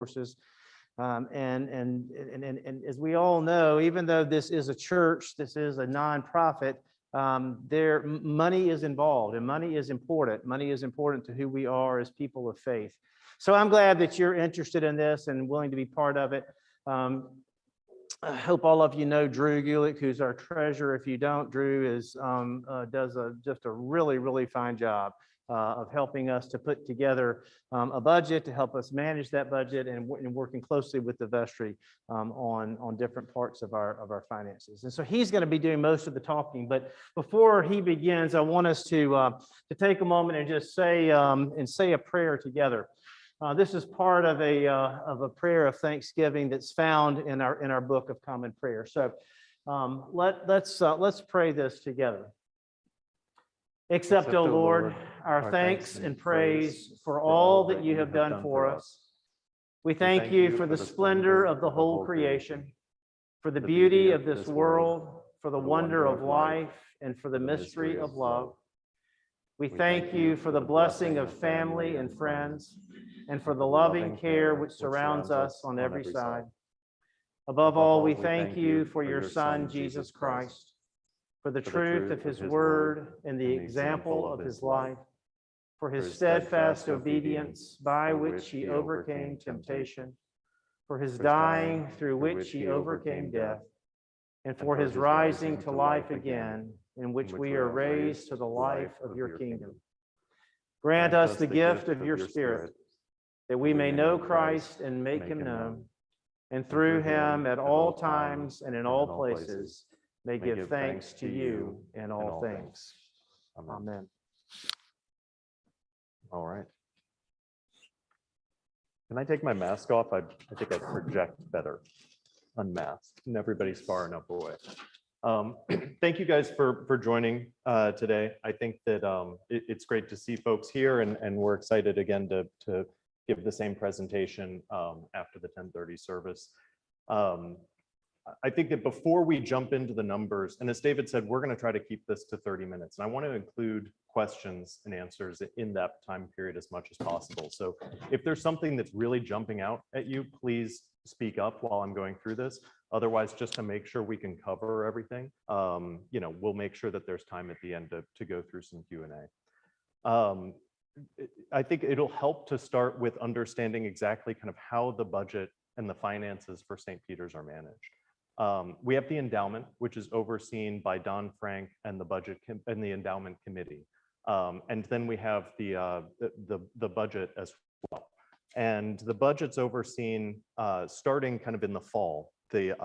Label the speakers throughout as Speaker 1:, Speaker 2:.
Speaker 1: resources. And as we all know, even though this is a church, this is a nonprofit, money is involved, and money is important. Money is important to who we are as people of faith. So I'm glad that you're interested in this and willing to be part of it. I hope all of you know Drew Gulick, who's our treasurer. If you don't, Drew does just a really, really fine job of helping us to put together a budget, to help us manage that budget, and working closely with the vestry on different parts of our finances. And so he's going to be doing most of the talking. But before he begins, I want us to take a moment and just say a prayer together. This is part of a prayer of thanksgiving that's found in our book of common prayer. So let's pray this together. Accept, O Lord, our thanks and praise for all that you have done for us. We thank you for the splendor of the whole creation, for the beauty of this world, for the wonder of life, and for the mystery of love. We thank you for the blessing of family and friends, and for the loving care which surrounds us on every side. Above all, we thank you for your Son, Jesus Christ, for the truth of his word and the example of his life, for his steadfast obedience by which he overcame temptation, for his dying through which he overcame death, and for his rising to life again, in which we are raised to the life of your kingdom. Grant us the gift of your Spirit, that we may know Christ and make him known, and through him at all times and in all places may give thanks to you in all things. Amen.
Speaker 2: All right. Can I take my mask off? I think I project better unmasked, and everybody's far enough away. Thank you guys for joining today. I think that it's great to see folks here, and we're excited again to give the same presentation after the 10:30 service. I think that before we jump into the numbers, and as David said, we're going to try to keep this to 30 minutes. And I want to include questions and answers in that time period as much as possible. So if there's something that's really jumping out at you, please speak up while I'm going through this. Otherwise, just to make sure we can cover everything, we'll make sure that there's time at the end to go through some Q&A. I think it'll help to start with understanding exactly kind of how the budget and the finances for St. Peter's are managed. We have the endowment, which is overseen by Don Frank and the budget and the endowment committee. And then we have the budget as well. And the budget's overseen starting kind of in the fall. The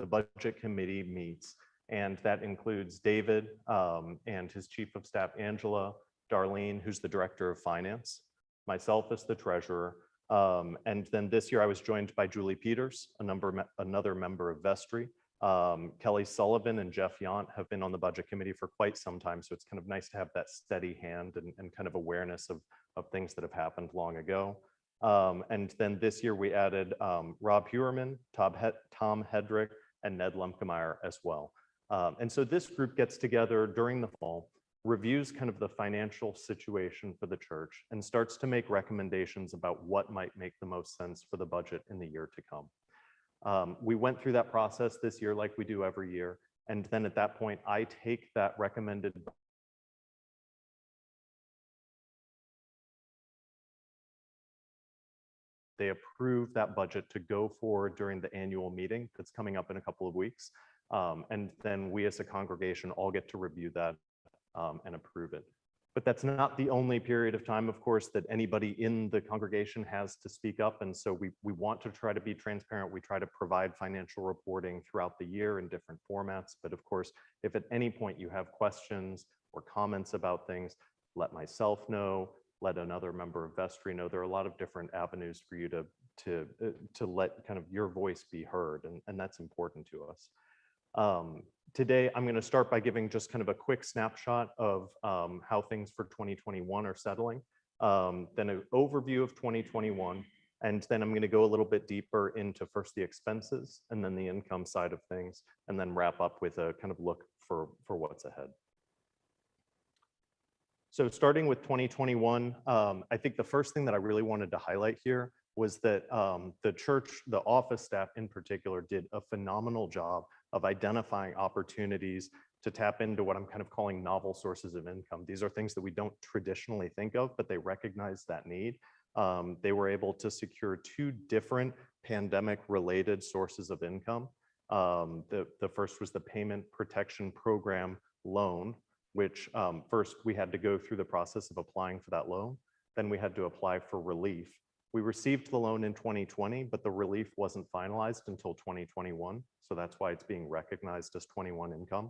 Speaker 2: budget committee meets, and that includes David and his chief of staff, Angela, Darlene, who's the director of finance, myself as the treasurer. And then this year I was joined by Julie Peters, another member of vestry. Kelly Sullivan and Jeff Yant have been on the budget committee for quite some time. So it's kind of nice to have that steady hand and kind of awareness of things that have happened long ago. And then this year we added Rob Hewerman, Tom Hedrick, and Ned Lemkemeyer as well. And so this group gets together during the fall, reviews kind of the financial situation for the church, and starts to make recommendations about what might make the most sense for the budget in the year to come. We went through that process this year like we do every year. And then at that point, I take that recommended they approve that budget to go forward during the annual meeting that's coming up in a couple of weeks. And then we as a congregation all get to review that and approve it. But that's not the only period of time, of course, that anybody in the congregation has to speak up. And so we want to try to be transparent. We try to provide financial reporting throughout the year in different formats. But of course, if at any point you have questions or comments about things, let myself know, let another member of vestry know. There are a lot of different avenues for you to let kind of your voice be heard. And that's important to us. Today, I'm going to start by giving just kind of a quick snapshot of how things for 2021 are settling, then an overview of 2021, and then I'm going to go a little bit deeper into first the expenses and then the income side of things, and then wrap up with a kind of look for what's ahead. So starting with 2021, I think the first thing that I really wanted to highlight here was that the church, the office staff in particular, did a phenomenal job of identifying opportunities to tap into what I'm kind of calling novel sources of income. These are things that we don't traditionally think of, but they recognize that need. They were able to secure 2 different pandemic-related sources of income. The first was the Payment Protection Program loan, which first we had to go through the process of applying for that loan. Then we had to apply for relief. We received the loan in 2020, but the relief wasn't finalized until 2021. So that's why it's being recognized as 21 income.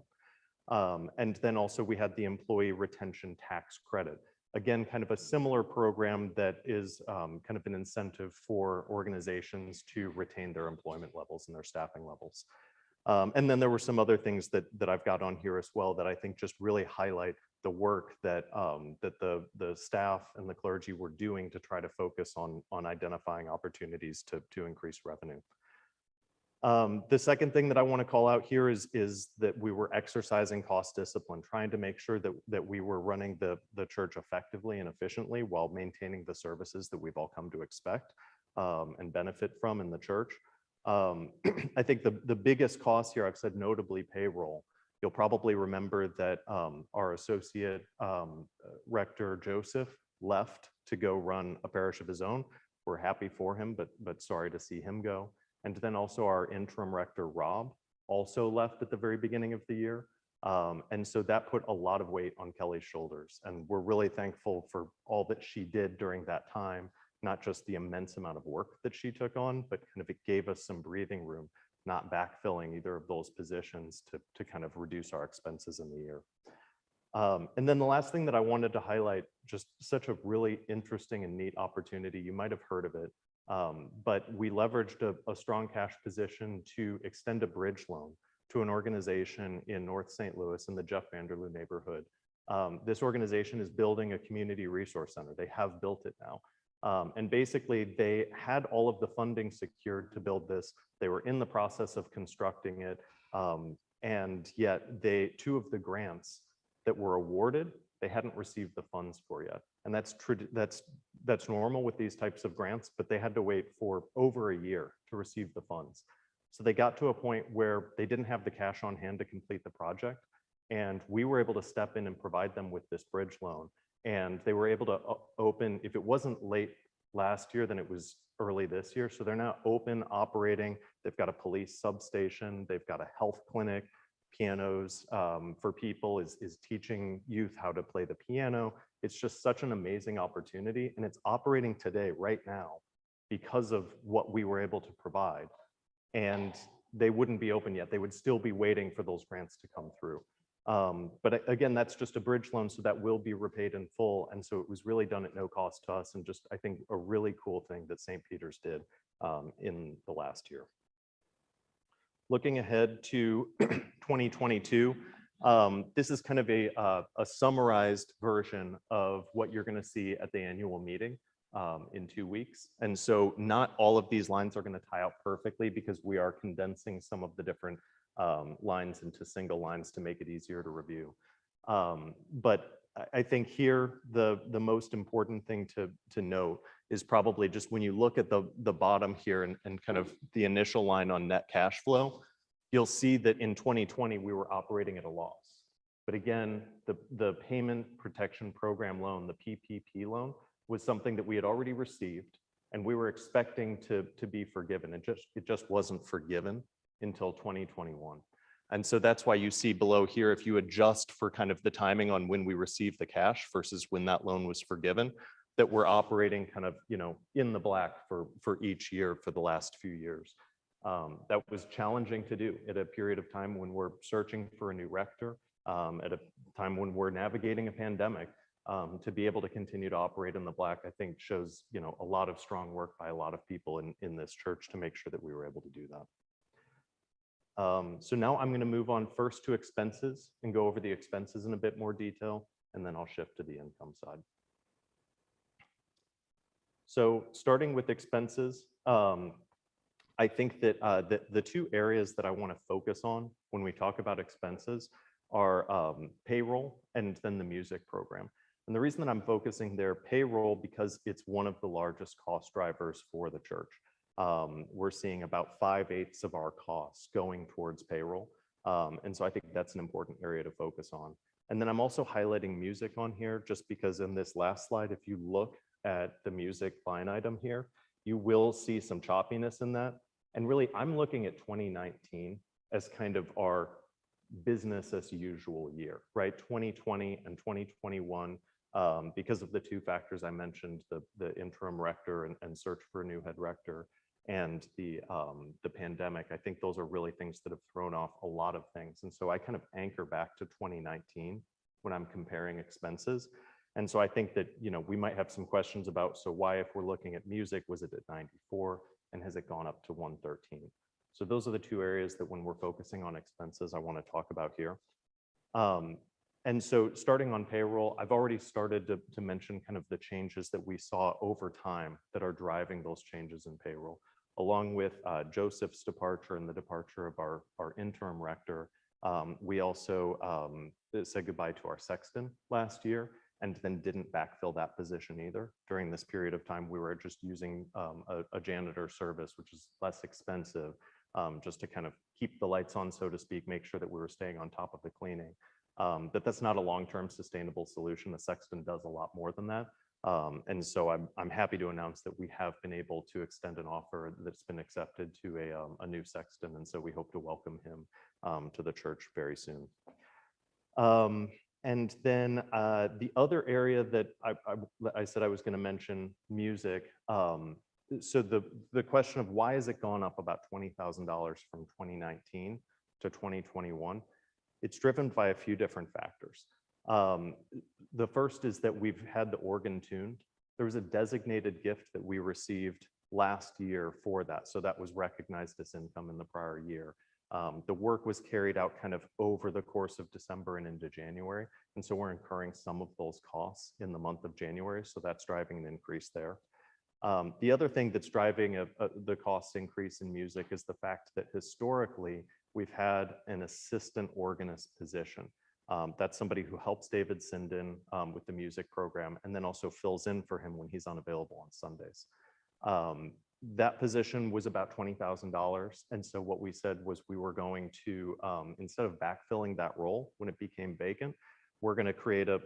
Speaker 2: And then also we had the Employee Retention Tax Credit. Again, kind of a similar program that is kind of an incentive for organizations to retain their employment levels and their staffing levels. And then there were some other things that I've got on here as well that I think just really highlight the work that the staff and the clergy were doing to try to focus on identifying opportunities to increase revenue. The second thing that I want to call out here is that we were exercising cost discipline, trying to make sure that we were running the church effectively and efficiently while maintaining the services that we've all come to expect and benefit from in the church. I think the biggest cost here, I've said notably payroll. You'll probably remember that our associate rector, Joseph, left to go run a parish of his own. We're happy for him, but sorry to see him go. And then also our interim rector, Rob, also left at the very beginning of the year. And so that put a lot of weight on Kelly's shoulders. And we're really thankful for all that she did during that time, not just the immense amount of work that she took on, but kind of it gave us some breathing room, not backfilling either of those positions to kind of reduce our expenses in the year. And then the last thing that I wanted to highlight, just such a really interesting and neat opportunity. You might have heard of it, but we leveraged a strong cash position to extend a bridge loan to an organization in North St. Louis in the Jeff Vanderloo neighborhood. This organization is building a community resource center. They have built it now. And basically they had all of the funding secured to build this. They were in the process of constructing it. And yet 2 of the grants that were awarded, they hadn't received the funds for yet. And that's normal with these types of grants, but they had to wait for over a year to receive the funds. So they got to a point where they didn't have the cash on hand to complete the project. And we were able to step in and provide them with this bridge loan. And they were able to open, if it wasn't late last year, then it was early this year. So they're now open, operating. They've got a police substation. They've got a health clinic, pianos for people, is teaching youth how to play the piano. It's just such an amazing opportunity. And it's operating today, right now, because of what we were able to provide. And they wouldn't be open yet. They would still be waiting for those grants to come through. But again, that's just a bridge loan, so that will be repaid in full. And so it was really done at no cost to us, and just, I think, a really cool thing that St. Peter's did in the last year. Looking ahead to 2022, this is kind of a summarized version of what you're going to see at the annual meeting in 2 weeks. And so not all of these lines are going to tie out perfectly because we are condensing some of the different lines into single lines to make it easier to review. But I think here the most important thing to note is probably just when you look at the bottom here and kind of the initial line on net cash flow, you'll see that in 2020 we were operating at a loss. But again, the Payment Protection Program loan, the PPP loan, was something that we had already received and we were expecting to be forgiven. It just wasn't forgiven until 2021. And so that's why you see below here, if you adjust for kind of the timing on when we received the cash versus when that loan was forgiven, that we're operating kind of, in the black for each year for the last few years. That was challenging to do at a period of time when we're searching for a new rector, at a time when we're navigating a pandemic. To be able to continue to operate in the black, I think shows, a lot of strong work by a lot of people in this church to make sure that we were able to do that. So now I'm going to move on first to expenses and go over the expenses in a bit more detail, and then I'll shift to the income side. So starting with expenses, I think that the 2 areas that I want to focus on when we talk about expenses are payroll and then the music program. And the reason that I'm focusing there, payroll, because it's one of the largest cost drivers for the church. We're seeing about 5/8 of our costs going towards payroll. And so I think that's an important area to focus on. And then I'm also highlighting music on here just because in this last slide, if you look at the music line item here, you will see some choppiness in that. And really, I'm looking at 2019 as kind of our business as usual year, right? 2020 and 2021, because of the two factors I mentioned, the interim rector and search for a new head rector, and the pandemic. I think those are really things that have thrown off a lot of things. And so I kind of anchor back to 2019 when I'm comparing expenses. And so I think that, we might have some questions about, so why, if we're looking at music, was it at 94 and has it gone up to 113? So those are the two areas that when we're focusing on expenses, I want to talk about here. And so starting on payroll, I've already started to mention kind of the changes that we saw over time that are driving those changes in payroll, along with Joseph's departure and the departure of our interim rector. We also said goodbye to our sexton last year and then didn't backfill that position either. During this period of time, we were just using a janitor service, which is less expensive, just to kind of keep the lights on, so to speak, make sure that we were staying on top of the cleaning. But that's not a long-term sustainable solution. The sexton does a lot more than that. And so I'm happy to announce that we have been able to extend an offer that's been accepted to a new sexton. And so we hope to welcome him to the church very soon. And then the other area that I said I was going to mention, music. So the question of why has it gone up about $20,000 from 2019 to 2021? It's driven by a few different factors. The first is that we've had the organ tuned. There was a designated gift that we received last year for that. So that was recognized as income in the prior year. The work was carried out kind of over the course of December and into January. And so we're incurring some of those costs in the month of January. So that's driving an increase there. The other thing that's driving the cost increase in music is the fact that historically we've had an assistant organist position. That's somebody who helps David Sinden with the music program and then also fills in for him when he's unavailable on Sundays. That position was about $20,000. And so what we said was we were going to, instead of backfilling that role when it became vacant, we're going to create a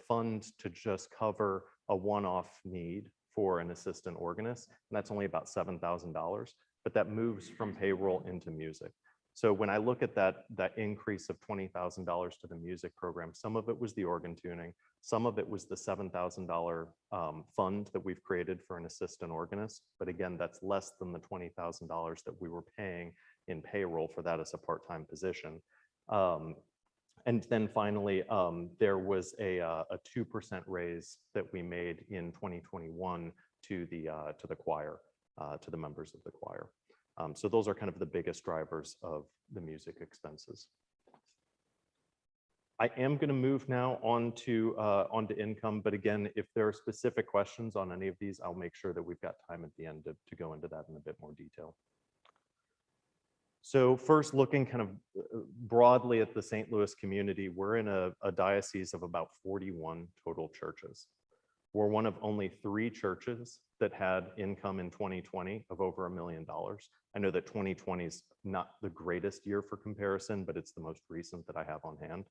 Speaker 2: fund to just cover a one-off need for an assistant organist. And that's only about $7,000, but that moves from payroll into music. So when I look at that increase of $20,000 to the music program, some of it was the organ tuning, some of it was the $7,000 fund that we've created for an assistant organist. But again, that's less than the $20,000 that we were paying in payroll for that as a part-time position. And then finally, there was a 2% raise that we made in 2021 to the choir, to the members of the choir. So those are kind of the biggest drivers of the music expenses. I am going to move now onto income, but again, if there are specific questions on any of these, I'll make sure that we've got time at the end to go into that in a bit more detail. So first, looking kind of broadly at the St. Louis community, we're in a diocese of about 41 total churches. We're one of only 3 churches that had income in 2020 of over $1 million. I know that 2020 is not the greatest year for comparison, but it's the most recent that I have on hand.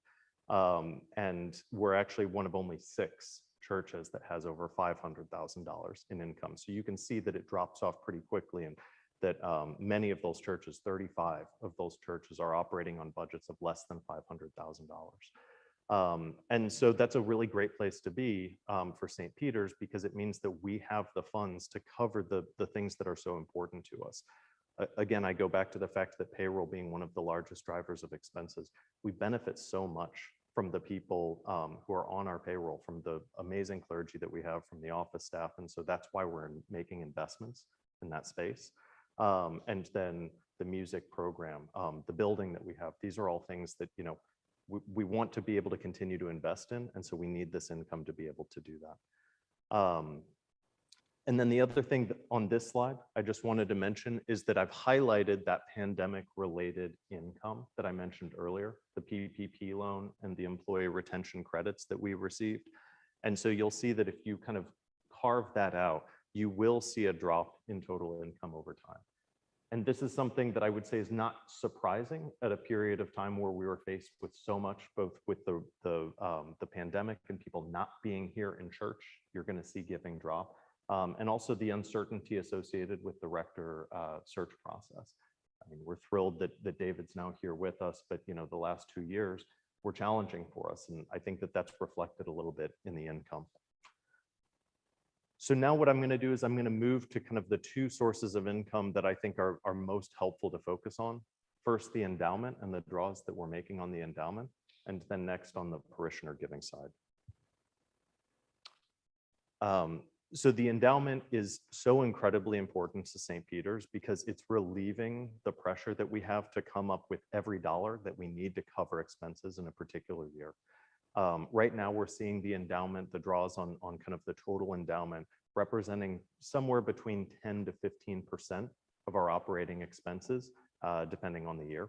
Speaker 2: And we're actually one of only 6 churches that has over $500,000 in income. So you can see that it drops off pretty quickly, and that many of those churches, 35 of those churches, are operating on budgets of less than $500,000. And so that's a really great place to be for St. Peter's, because it means that we have the funds to cover the things that are so important to us. Again, I go back to the fact that payroll being one of the largest drivers of expenses, we benefit so much from the people who are on our payroll, from the amazing clergy that we have, from the office staff. And so that's why we're making investments in that space. And then the music program, the building that we have, these are all things that, we want to be able to continue to invest in. And so we need this income to be able to do that. And then the other thing on this slide, I just wanted to mention is that I've highlighted that pandemic related income that I mentioned earlier, the PPP loan and the employee retention credits that we received. And so you'll see that if you kind of carve that out, you will see a drop in total income over time. And this is something that I would say is not surprising at a period of time where we were faced with so much, both with the pandemic and people not being here in church. You're going to see giving drop, and also the uncertainty associated with the rector search process. I mean, we're thrilled that David's now here with us, but the last 2 years were challenging for us, and I think that that's reflected a little bit in the income. So now what I'm going to do is I'm going to move to kind of the two sources of income that I think are most helpful to focus on. First, the endowment and the draws that we're making on the endowment, and then next on the parishioner giving side. So the endowment is so incredibly important to St. Peter's because it's relieving the pressure that we have to come up with every dollar that we need to cover expenses in a particular year. Right now, we're seeing the endowment, the draws on kind of the total endowment, representing somewhere between 10 to 15% of our operating expenses, depending on the year.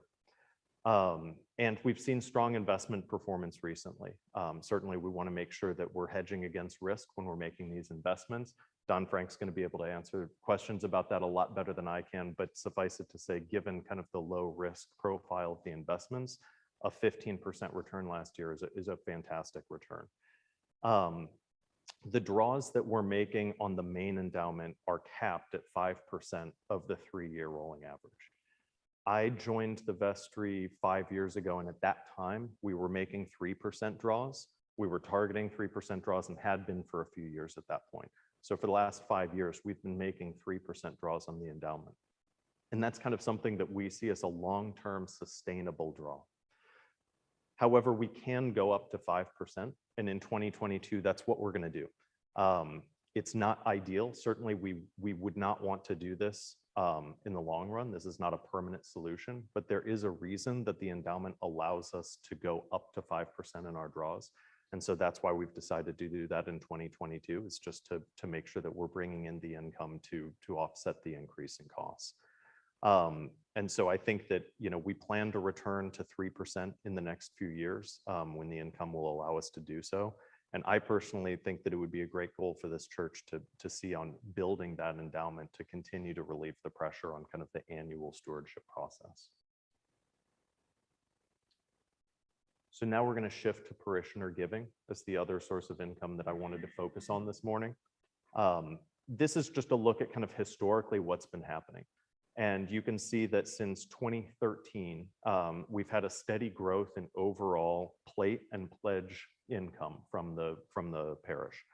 Speaker 2: And we've seen strong investment performance recently. Certainly, we want to make sure that we're hedging against risk when we're making these investments. Don Frank's going to be able to answer questions about that a lot better than I can, but suffice it to say, given kind of the low risk profile of the investments, a 15% return last year is a fantastic return. The draws that we're making on the main endowment are capped at 5% of the 3-year rolling average. I joined the vestry 5 years ago, and at that time, we were making 3% draws. We were targeting 3% draws and had been for a few years at that point. So for the last 5 years, we've been making 3% draws on the endowment. And that's kind of something that we see as a long-term sustainable draw. However, we can go up to 5%, and in 2022, that's what we're going to do. It's not ideal. Certainly, we would not want to do this in the long run. This is not a permanent solution, but there is a reason that the endowment allows us to go up to 5% in our draws. And so that's why we've decided to do that in 2022, is just to make sure that we're bringing in the income to offset the increase in costs. And so I think that, we plan to return to 3% in the next few years when the income will allow us to do so. And I personally think that it would be a great goal for this church to see on building that endowment to continue to relieve the pressure on kind of the annual stewardship process. So now we're going to shift to parishioner giving as the other source of income that I wanted to focus on this morning. This is just a look at kind of historically what's been happening. And you can see that since 2013, we've had a steady growth in overall plate and pledge income from the parish.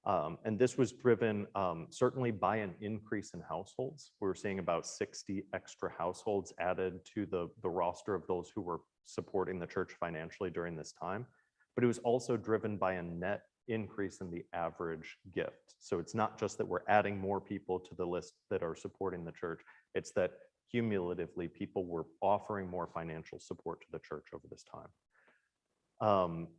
Speaker 2: And this was driven certainly by an increase in households. We're seeing about 60 extra households added to the roster of those who were supporting the church financially during this time. But it was also driven by a net increase in the average gift. So it's not just that we're adding more people to the list that are supporting the church, it's that cumulatively people were offering more financial support to the church over this time.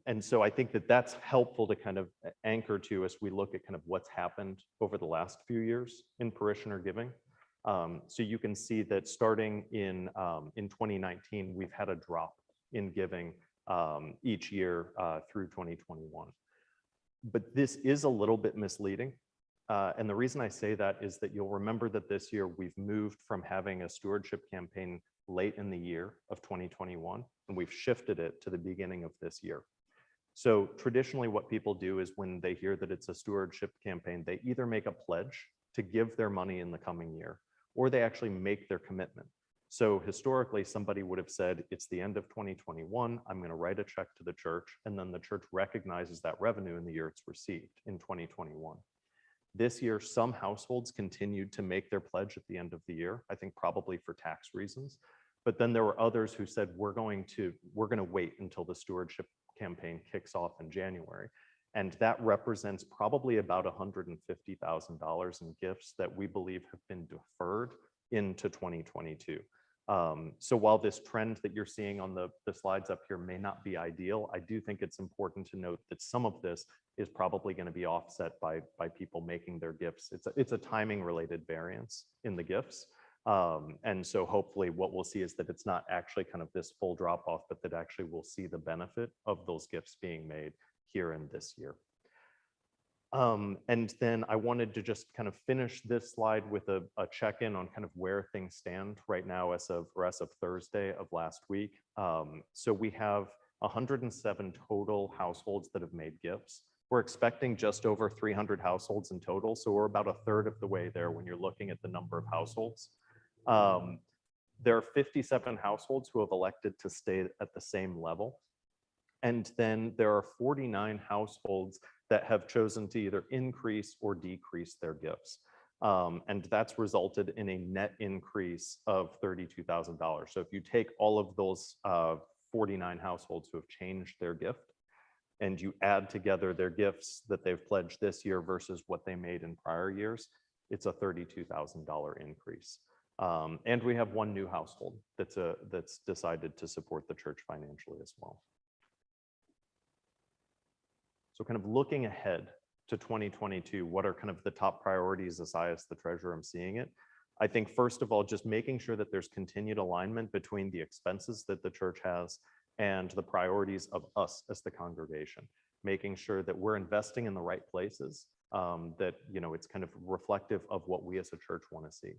Speaker 2: And so I think that that's helpful to kind of anchor to as we look at kind of what's happened over the last few years in parishioner giving. So you can see that starting in 2019, we've had a drop in giving each year through 2021. But this is a little bit misleading. And the reason I say that is that you'll remember that this year we've moved from having a stewardship campaign late in the year of 2021, and we've shifted it to the beginning of this year. So traditionally what people do is when they hear that it's a stewardship campaign, they either make a pledge to give their money in the coming year, or they actually make their commitment. So historically, somebody would have said, it's the end of 2021, I'm going to write a check to the church, and then the church recognizes that revenue in the year it's received in 2021. This year, some households continued to make their pledge at the end of the year, I think probably for tax reasons. But then there were others who said, we're going to wait until the stewardship campaign kicks off in January. And that represents probably about $150,000 in gifts that we believe have been deferred into 2022. So while this trend that you're seeing on the slides up here may not be ideal, I do think it's important to note that some of this is probably going to be offset by people making their gifts. It's a timing related variance in the gifts. And so hopefully what we'll see is that it's not actually kind of this full drop off, but that actually we'll see the benefit of those gifts being made here in this year. And then I wanted to just kind of finish this slide with a check-in on kind of where things stand right now as of Thursday of last week. So we have 107 total households that have made gifts. We're expecting just over 300 households in total. So we're about a third of the way there when you're looking at the number of households. There are 57 households who have elected to stay at the same level. And then there are 49 households that have chosen to either increase or decrease their gifts. And that's resulted in a net increase of $32,000. So if you take all of those 49 households who have changed their gift and you add together their gifts that they've pledged this year versus what they made in prior years, it's a $32,000 increase. And we have one new household that's decided to support the church financially as well. So kind of looking ahead to 2022, what are kind of the top priorities as I, as the treasurer, am seeing it? I think first of all, just making sure that there's continued alignment between the expenses that the church has and the priorities of us as the congregation, making sure that we're investing in the right places, that, you know, it's kind of reflective of what we as a church want to see.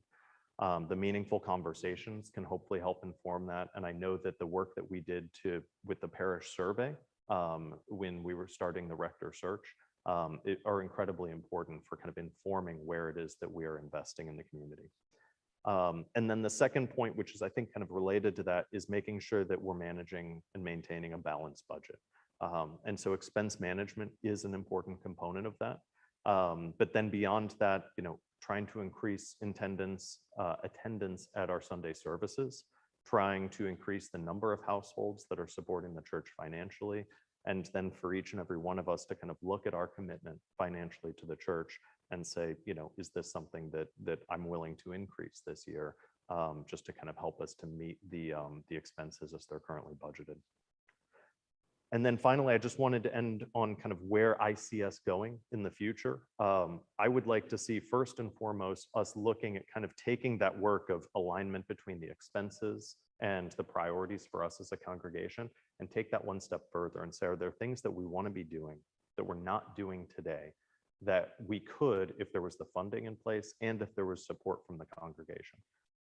Speaker 2: The meaningful conversations can hopefully help inform that. And I know that the work that we did with the parish survey, when we were starting the rector search, are incredibly important for kind of informing where it is that we are investing in the community. And then the second point, which is I think kind of related to that, is making sure that we're managing and maintaining a balanced budget. And so expense management is an important component of that. But then beyond that, you know, trying to increase attendance at our Sunday services, trying to increase the number of households that are supporting the church financially, and then for each and every one of us to kind of look at our commitment financially to the church and say, you know, is this something that I'm willing to increase this year, just to kind of help us to meet the expenses as they're currently budgeted. And then finally, I just wanted to end on kind of where I see us going in the future. I would like to see first and foremost us looking at kind of taking that work of alignment between the expenses and the priorities for us as a congregation and take that one step further and say, are there things that we want to be doing that we're not doing today that we could if there was the funding in place and if there was support from the congregation?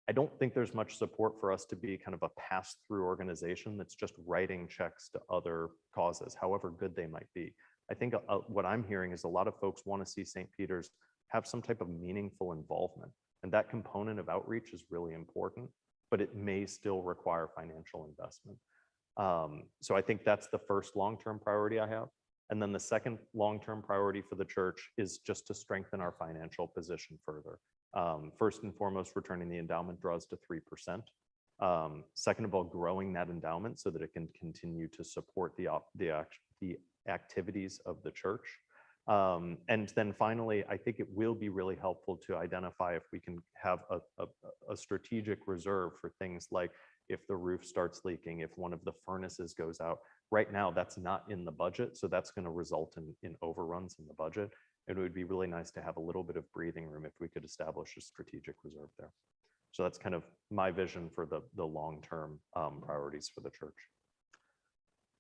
Speaker 2: I don't think there's much support for us to be kind of a pass-through organization that's just writing checks to other causes, however good they might be. I think what I'm hearing is a lot of folks want to see St. Peter's have some type of meaningful involvement. And that component of outreach is really important, but it may still require financial investment. So I think that's the first long-term priority I have. And then the second long-term priority for the church is just to strengthen our financial position further. First and foremost, returning the endowment draws to 3%. Second of all, growing that endowment so that it can continue to support the activities of the church. And then finally, I think it will be really helpful to identify if we can have a strategic reserve for things like if the roof starts leaking, if one of the furnaces goes out. Right now, that's not in the budget, so that's going to result in overruns in the budget. It would be really nice to have a little bit of breathing room if we could establish a strategic reserve there. So that's kind of my vision for the long-term priorities for the church.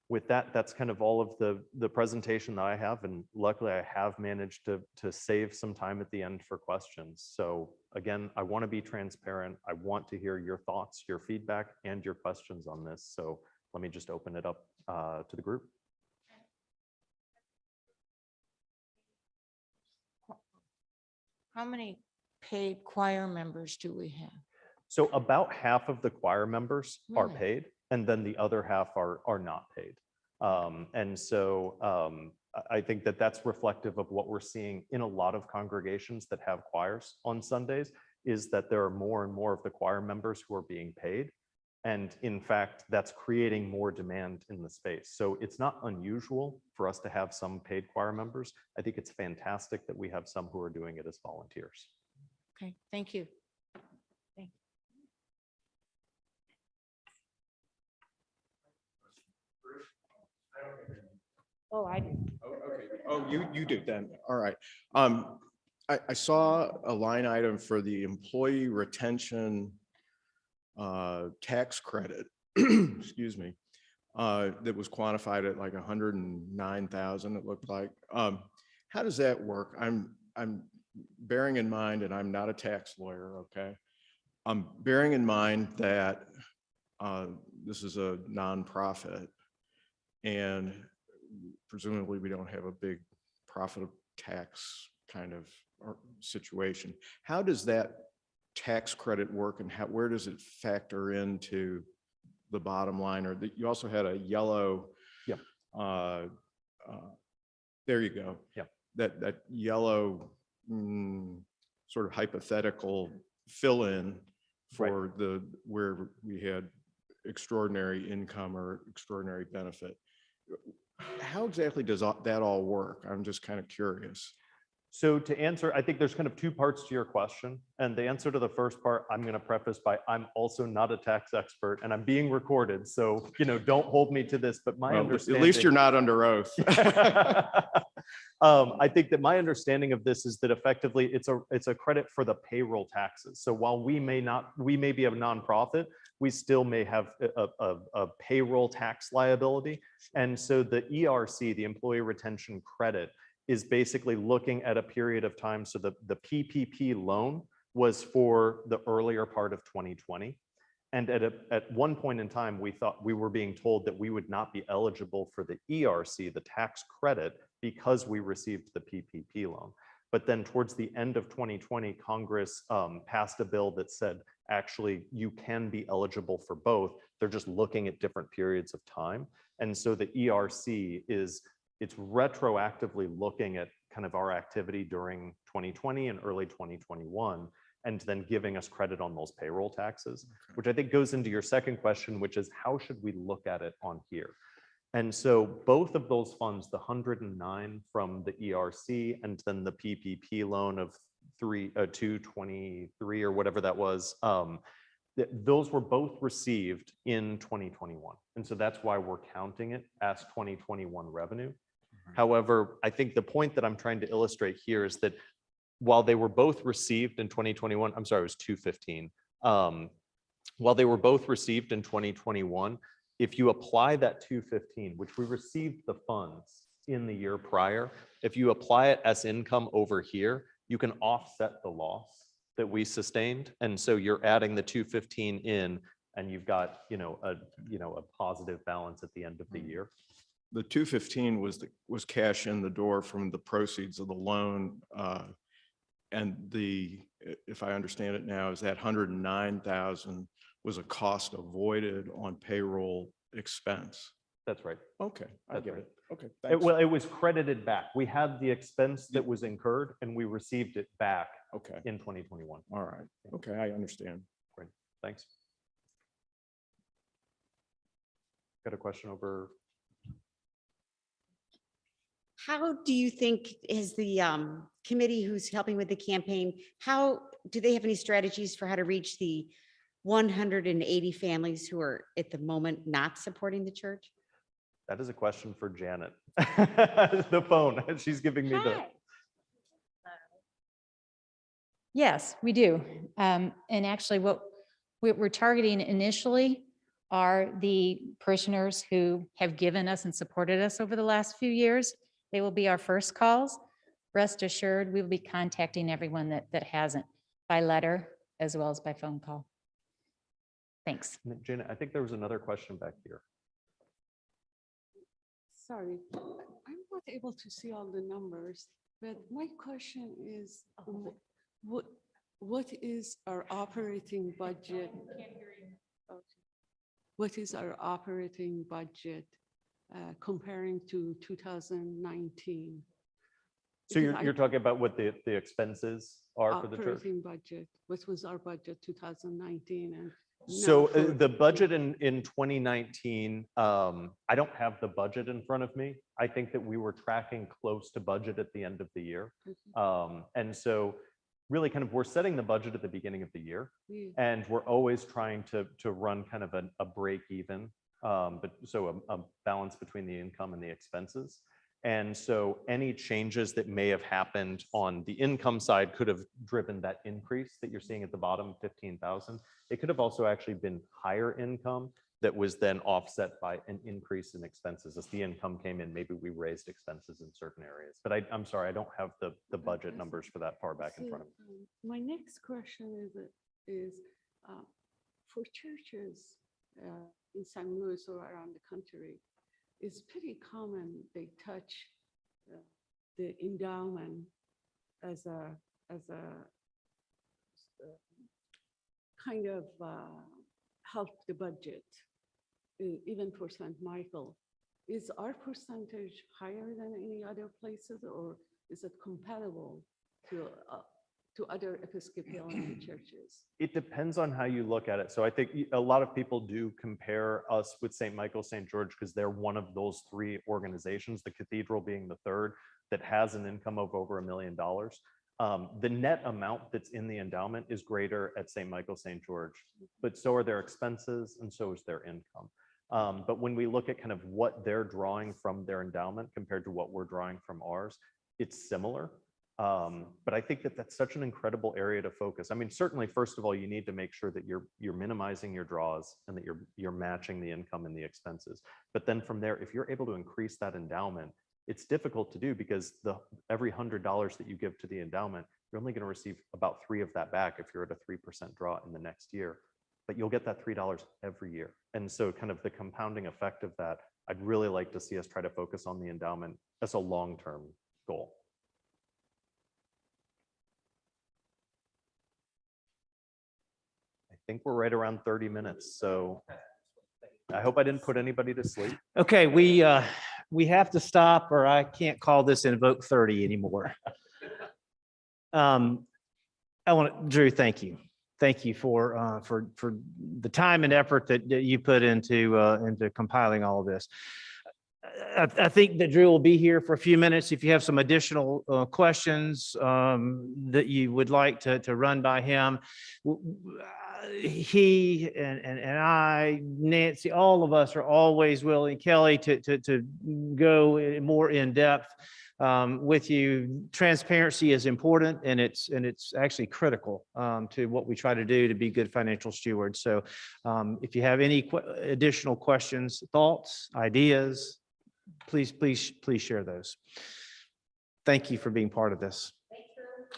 Speaker 2: With that, that's kind of all of the presentation that I have, and luckily I have managed to save some time at the end for questions. So again, I want to be transparent. I want to hear your thoughts, your feedback, and your questions on this. So let me just open it up to the group.
Speaker 3: How many paid choir members do we have?
Speaker 2: So about half of the choir members are
Speaker 3: Really?
Speaker 2: paid, and then the other half are not paid. And so I think that that's reflective of what we're seeing in a lot of congregations that have choirs on Sundays, is that there are more and more of the choir members who are being paid. And in fact, that's creating more demand in the space. So it's not unusual for us to have some paid choir members. I think it's fantastic that we have some who are doing it as volunteers.
Speaker 3: Okay, thank you. Oh, I do.
Speaker 4: Oh, okay. Oh, you do then. All right. I saw a line item for the employee retention tax credit, excuse me, that was quantified at like 109,000, it looked like. How does that work? I'm bearing in mind, and I'm not a tax lawyer, okay? I'm bearing in mind that this is a nonprofit, and presumably we don't have a big profit tax kind of situation. How does that tax credit work, and where does it factor into the bottom line? Or that you also had a yellow.
Speaker 2: Yep.
Speaker 4: There you go.
Speaker 2: Yep.
Speaker 4: That yellow sort of hypothetical fill-in for where we had extraordinary income or extraordinary benefit. How exactly does that all work? I'm just kind of curious.
Speaker 2: So to answer, I think there's kind of two parts to your question. And the answer to the first part, I'm going to preface by, I'm also not a tax expert and I'm being recorded. So, don't hold me to this, but my understanding.
Speaker 4: At least you're not under oath.
Speaker 2: I think that my understanding of this is that effectively it's a credit for the payroll taxes. So while we may be a nonprofit, we still may have a payroll tax liability. And so the ERC, the Employee Retention Credit, is basically looking at a period of time. So the PPP loan was for the earlier part of 2020. And at one point in time, we were being told that we would not be eligible for the ERC, the tax credit, because we received the PPP loan. But then towards the end of 2020, Congress passed a bill that said, actually, you can be eligible for both. They're just looking at different periods of time. And so the ERC it's retroactively looking at kind of our activity during 2020 and early 2021, and then giving us credit on those payroll taxes, which I think goes into your second question, which is how should we look at it on here? And so both of those funds, the 109 from the ERC and then the PPP loan of 223 or whatever that was, those were both received in 2021. And so that's why we're counting it as 2021 revenue. However, I think the point that I'm trying to illustrate here is that while they were both received in 2021, I'm sorry, it was 215. While they were both received in 2021, if you apply that 215, which we received the funds in the year prior, if you apply it as income over here, you can offset the loss that we sustained. And so you're adding the 215 in, and you've got, a positive balance at the end of the year.
Speaker 4: The 215 was cash in the door from the proceeds of the loan. And if I understand it now, is that 109,000 was a cost avoided on payroll expense.
Speaker 2: That's right.
Speaker 4: Okay, I get
Speaker 2: right.
Speaker 4: it. Okay, thanks.
Speaker 2: Well, it was credited back. We had the expense that was incurred and we received it back
Speaker 4: Okay,
Speaker 2: in 2021.
Speaker 4: all right. Okay, I understand.
Speaker 2: Great, thanks. Got a question over?
Speaker 5: How do you think is the committee who's helping with the campaign, how do they have any strategies for how to reach the 180 families who are at the moment not supporting the church?
Speaker 2: That is a question for Janet. The phone, she's giving me the.
Speaker 3: Hi.
Speaker 6: Yes, we do. And actually what we're targeting initially are the parishioners who have given us and supported us over the last few years. They will be our first calls. Rest assured, we will be contacting everyone that hasn't by letter as well as by phone call. Thanks.
Speaker 2: Janet, I think there was another question back here.
Speaker 7: Sorry, I'm not able to see all the numbers, but my question is, what is our operating budget? Okay. What is our operating budget comparing to 2019?
Speaker 2: So you're talking about what the expenses are for the church?
Speaker 7: Operating budget, what was our budget 2019 and
Speaker 2: So
Speaker 7: now for-
Speaker 2: the budget in 2019, I don't have the budget in front of me. I think that we were tracking close to budget at the end of the year. And so really kind of we're setting the budget at the beginning of the year,
Speaker 7: Yeah.
Speaker 2: and we're always trying to run kind of a break even, but so a balance between the income and the expenses. And so any changes that may have happened on the income side could have driven that increase that you're seeing at the bottom, 15,000. It could have also actually been higher income that was then offset by an increase in expenses. As the income came in, maybe we raised expenses in certain areas. But I'm sorry, I don't have the budget numbers for that far back in front of me.
Speaker 7: My next question is for churches in St. Louis or around the country, it's pretty common they touch the endowment as a kind of help the budget, even for St. Michael. Is our percentage higher than any other places, or is it compatible to other Episcopalian churches?
Speaker 2: It depends on how you look at it. So I think a lot of people do compare us with St. Michael, St. George, because they're one of those three organizations, the cathedral being the third, that has an income of over $1 million. The net amount that's in the endowment is greater at St. Michael, St. George, but so are their expenses and so is their income. But when we look at kind of what they're drawing from their endowment compared to what we're drawing from ours, it's similar. But I think that that's such an incredible area to focus. I mean, certainly, first of all, you need to make sure that you're minimizing your draws and that you're matching the income and the expenses. But then from there, if you're able to increase that endowment, it's difficult to do because every $100 that you give to the endowment, you're only going to receive about 3 of that back if you're at a 3% draw in the next year. But you'll get that $3 every year. And so kind of the compounding effect of that, I'd really like to see us try to focus on the endowment as a long-term goal. I think we're right around 30 minutes. So I hope I didn't put anybody to sleep.
Speaker 1: Okay, we have to stop or I can't call this Invoke 30 anymore. Drew, thank you. Thank you for the time and effort that you put into compiling all of this. I think that Drew will be here for a few minutes. If you have some additional questions that you would like to run by him, he and I, Nancy, all of us are always willing, Kelly, to go more in depth with you. Transparency is important, and it's actually critical to what we try to do to be good financial stewards. So if you have any additional questions, thoughts, ideas, please share those. Thank you for being part of this.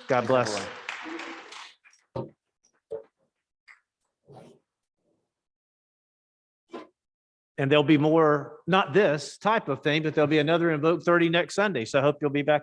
Speaker 1: God bless. And there'll be more, not this type of thing, but there'll be another Invoke 30 next Sunday. So I hope you'll be back.